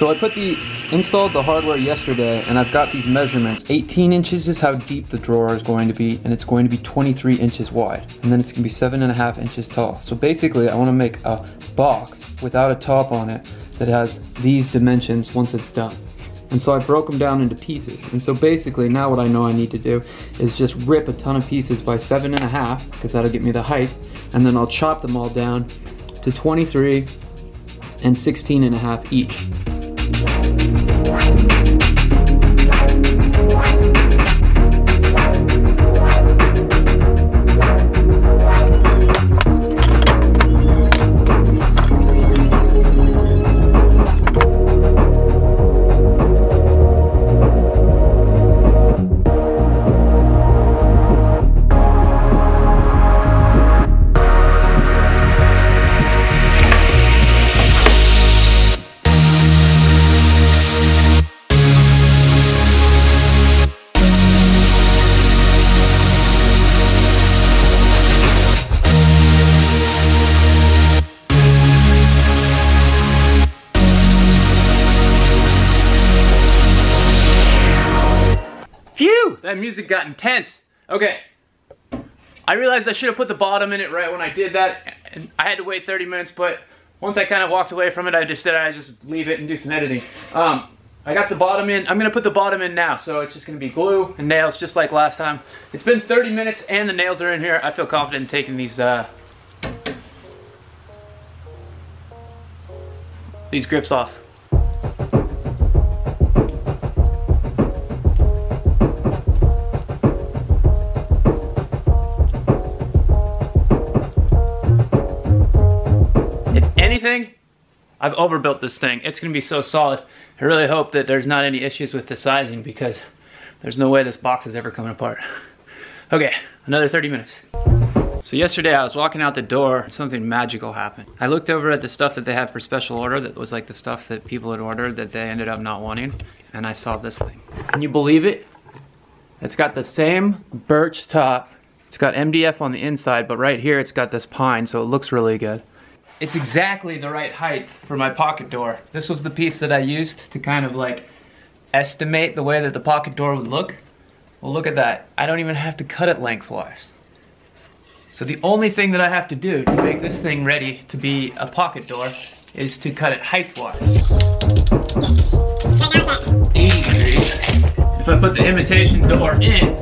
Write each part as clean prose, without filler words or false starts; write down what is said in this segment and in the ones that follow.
So I installed the hardware yesterday, and I've got these measurements. 18 inches is how deep the drawer is going to be, and it's going to be 23 inches wide. And then it's gonna be 7.5 inches tall. So basically, I wanna make a box without a top on it that has these dimensions once it's done. And so I broke them down into pieces. And so basically, now what I know I need to do is just rip a ton of pieces by 7.5, because that'll get me the height, and then I'll chop them all down to 23 and 16.5 each. That music got intense. Okay, I realized I should have put the bottom in it right when I did that, and I had to wait 30 minutes, but once I kind of walked away from it, I just leave it and do some editing. I got the bottom in. I'm gonna put the bottom in now, so it's just gonna be glue and nails just like last time. It's been 30 minutes and the nails are in here. I feel confident in taking these grips off. I've overbuilt this thing. It's gonna be so solid. I really hope that there's not any issues with the sizing, because there's no way this box is ever coming apart. Okay, another 30 minutes. So yesterday I was walking out the door, something magical happened. I looked over at the stuff that they have for special order that was like the stuff that people had ordered that they ended up not wanting, and I saw this thing. Can you believe it? It's got the same birch top. It's got MDF on the inside, but right here it's got this pine, so it looks really good. It's exactly the right height for my pocket door. This was the piece that I used to kind of like estimate the way that the pocket door would look. Well, look at that. I don't even have to cut it lengthwise. So the only thing that I have to do to make this thing ready to be a pocket door is to cut it height-wise. 80 degrees. If I put the imitation door in,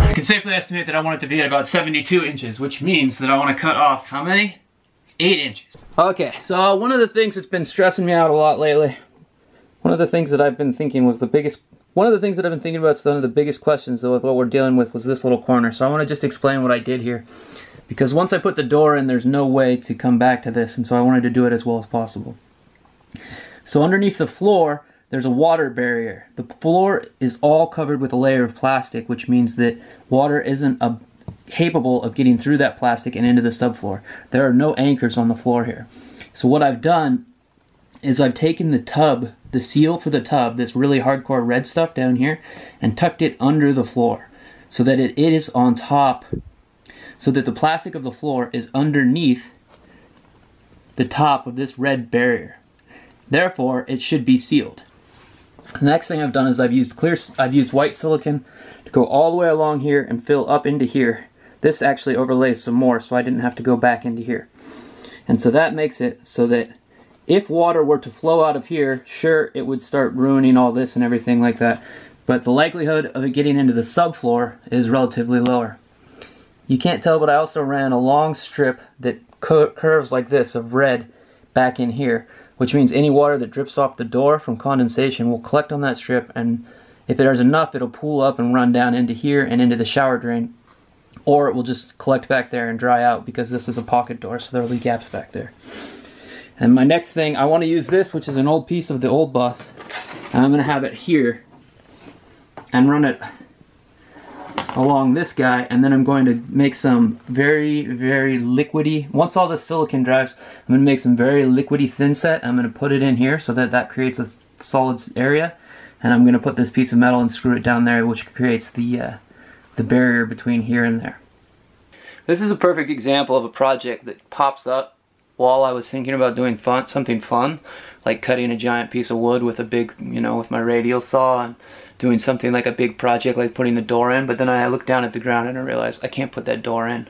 I can safely estimate that I want it to be at about 72 inches, which means that I want to cut off how many? 8 inches. Okay, so one of the things that's been stressing me out a lot lately, one of the things that I've been thinking was one of the things that I've been thinking about is one of the biggest questions of what we're dealing with was this little corner. So I want to just explain what I did here. Because once I put the door in, there's no way to come back to this, and so I wanted to do it as well as possible. So underneath the floor, there's a water barrier. The floor is all covered with a layer of plastic, which means that water isn't capable of getting through that plastic and into the subfloor. There are no anchors on the floor here. So what I've done is I've taken the tub, the seal for the tub, this really hardcore red stuff down here, and tucked it under the floor so that it is on top, so that the plastic of the floor is underneath the top of this red barrier. Therefore, it should be sealed. The next thing I've done is I've used white silicone to go all the way along here and fill up into here. This actually overlays some more, so I didn't have to go back into here. And so that makes it so that if water were to flow out of here, sure, it would start ruining all this and everything like that, but the likelihood of it getting into the subfloor is relatively lower. You can't tell, but I also ran a long strip that curves like this of red back in here, which means any water that drips off the door from condensation will collect on that strip, and if there's enough, it'll pool up and run down into here and into the shower drain, or it will just collect back there and dry out because this is a pocket door, so there will be gaps back there. And my next thing, I want to use this, which is an old piece of the old bus, and I'm going to have it here and run it along this guy, and then I'm going to make some very, very liquidy. Once all the silicone dries, I'm going to make some very liquidy thin set. I'm going to put it in here so that that creates a solid area, and I'm going to put this piece of metal and screw it down there, which creates the the barrier between here and there. This is a perfect example of a project that pops up while I was thinking about doing something fun, like cutting a giant piece of wood with a big, with my radial saw, and doing something like a big project like putting the door in. But then I looked down at the ground and I realized I can't put that door in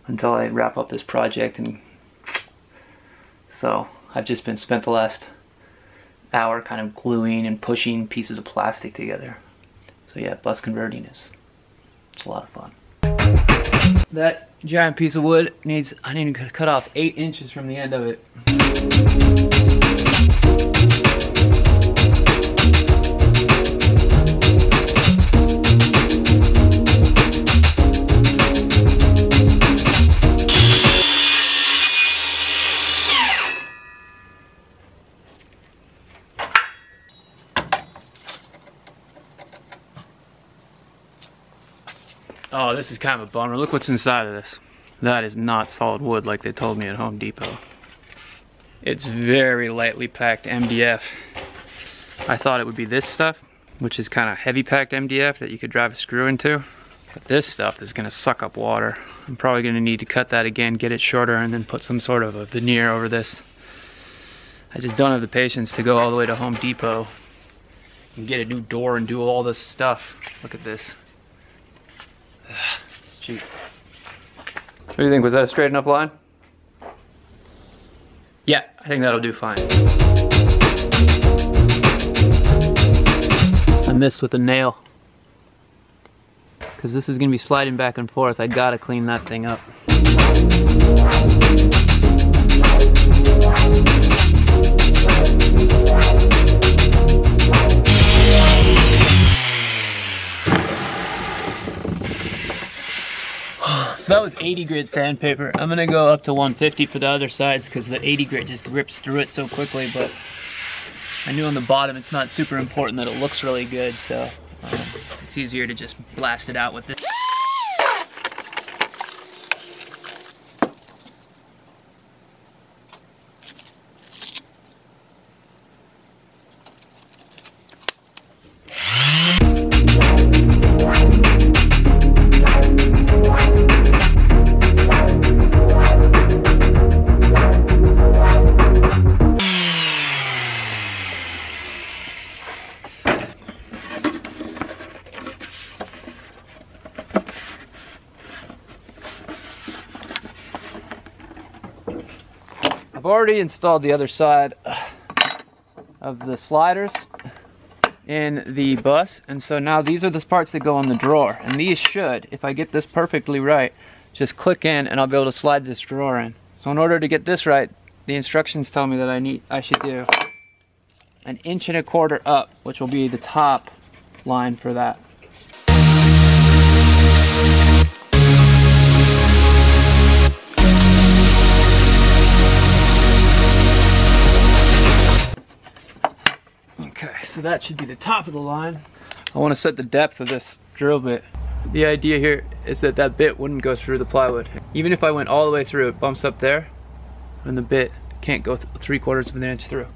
until I wrap up this project. And so I've just spent the last hour kind of gluing and pushing pieces of plastic together. So yeah, bus converting it's a lot of fun. That giant piece of wood I need to cut off 8 inches from the end of it. Oh, this is kind of a bummer. Look what's inside of this. That is not solid wood like they told me at Home Depot. It's very lightly packed MDF. I thought it would be this stuff, which is kind of heavy packed MDF that you could drive a screw into. But this stuff is going to suck up water. I'm probably going to need to cut that again, get it shorter, and then put some sort of a veneer over this. I just don't have the patience to go all the way to Home Depot and get a new door and do all this stuff. Look at this. It's cheap. What do you think? Was that a straight enough line? Yeah, I think that'll do fine. I missed with a nail. Because this is going to be sliding back and forth. I gotta clean that thing up. So that was 80 grit sandpaper. I'm gonna go up to 150 for the other sides because the 80 grit just rips through it so quickly, but I knew on the bottom it's not super important that it looks really good, so it's easier to just blast it out with this. I've already installed the other side of the sliders in the bus, and so now these are the parts that go on the drawer, and these should, if I get this perfectly right, just click in and I'll be able to slide this drawer in. So in order to get this right, the instructions tell me that I should do 1.25 inches up, which will be the top line for that. Okay, so that should be the top of the line. I want to set the depth of this drill bit. The idea here is that that bit wouldn't go through the plywood. Even if I went all the way through, it bumps up there, and the bit can't go 3/4 of an inch through.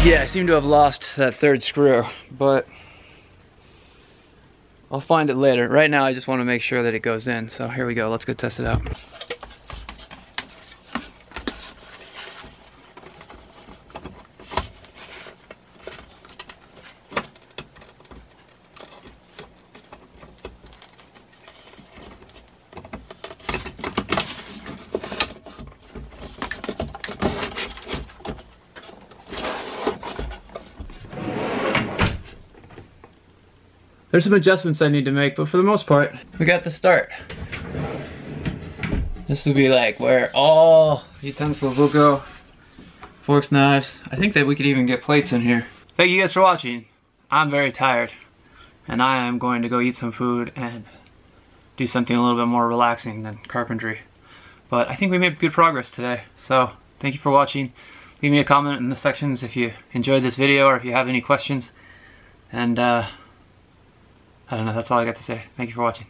Yeah, I seem to have lost that third screw, but I'll find it later. Right now I just want to make sure that it goes in. So here we go, let's go test it out. There's some adjustments I need to make, but for the most part, we got the start. This will be like where all utensils will go. Forks, knives. I think that we could even get plates in here. Thank you guys for watching. I'm very tired, and I am going to go eat some food and do something a little bit more relaxing than carpentry. But I think we made good progress today, so thank you for watching. Leave me a comment in the sections if you enjoyed this video or if you have any questions. And I don't know, that's all I got to say. Thank you for watching.